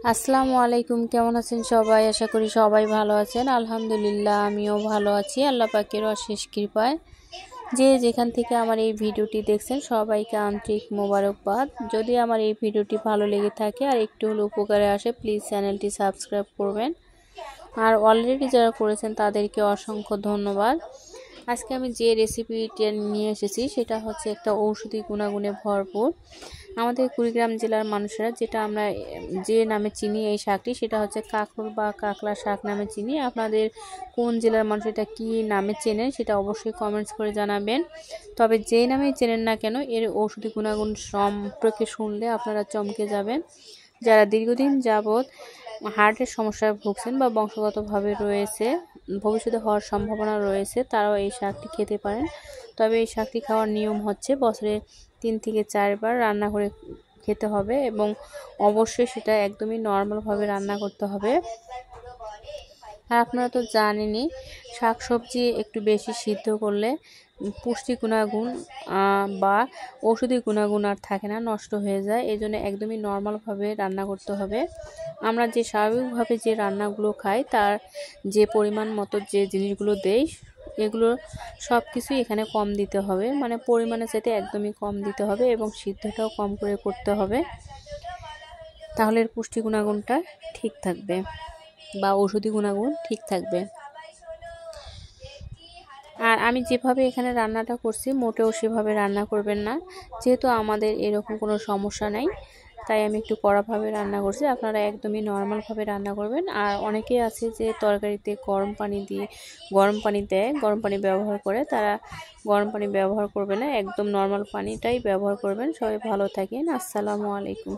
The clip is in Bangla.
আসসালামু আলাইকুম। কেমন আছেন সবাই? আশা করি সবাই ভালো আছেন। আলহামদুলিল্লাহ আমিও ভালো আছি আল্লাহ পাকের অশেষ কৃপায়। যে যেখান থেকে আমার এই ভিডিওটি দেখছেন সবাইকে আন্তরিক মোবারকবাদ। যদি আমার এই ভিডিওটি ভালো লেগে থাকে আর একটু হলে উপকারে আসে প্লিজ চ্যানেলটি সাবস্ক্রাইব করবেন। আর অলরেডি যারা করেছেন তাদেরকে অসংখ্য ধন্যবাদ। আজকে আমি যে রেসিপিটা নিয়ে এসেছি সেটা হচ্ছে একটা ঔষধি গুণাগুণে ভরপুর। আমাদের কুড়িগ্রাম জেলার মানুষেরা যেটা আমরা যে নামে চিনি এই শাকটি, সেটা হচ্ছে কাঁকরোল বা কাকলা শাক নামে চিনি। আপনাদের কোন জেলার মানুষ এটা কী নামে চেনেন সেটা অবশ্যই কমেন্টস করে জানাবেন। তবে যেই নামেই চেনেন না কেন এর ঔষধি গুণাগুণ সম্পর্কে শুনলে আপনারা চমকে যাবেন। যারা দীর্ঘদিন যাবৎ হার্টের সমস্যায় ভুগছেন বা বংশগতভাবে রয়েছে, ভবিষ্যতে হওয়ার সম্ভাবনা রয়েছে, তারাও এই শাকটি খেতে পারেন। তবে এই শাকটি খাওয়ার নিয়ম হচ্ছে বছরে 3 থেকে 4 বার রান্না করে খেতে হবে এবং অবশ্যই সেটা একদমই নর্মালভাবে রান্না করতে হবে। আর আপনারা তো জানেনই শাকসবজি একটু বেশি সিদ্ধ করলে পুষ্টি গুণাগুণ বা ঔষধি গুণাগুণ আর থাকে না, নষ্ট হয়ে যায়। এই জন্য একদমই নর্মালভাবে রান্না করতে হবে। আমরা যে স্বাভাবিকভাবে যে রান্নাগুলো খাই তার যে পরিমাণ মতো যে জিনিসগুলো দেই এগুলো সব কিছুই এখানে কম দিতে হবে, মানে পরিমাণের চাইতে একদমই কম দিতে হবে এবং সিদ্ধটাও কম করে করতে হবে। তাহলে এর পুষ্টি গুণাগুণটা ঠিক থাকবে বা ঔষধি গুণাগুণ ঠিক থাকবে। আর আমি যেভাবে এখানে রান্নাটা করছি মোটেও সেভাবে রান্না করবেন না, যেহেতু আমাদের এরকম কোনো সমস্যা নাই তাই আমি একটু কড়াভাবে রান্না করছি। আপনারা একদমই নর্মালভাবে রান্না করবেন। আর অনেকে আছে যে তরকারিতে গরম পানি দেয়, গরম পানি ব্যবহার করে, তারা গরম পানি ব্যবহার করবে না, একদম নর্মাল পানিটাই ব্যবহার করবেন। সবাই ভালো থাকেন। আসসালামু আলাইকুম।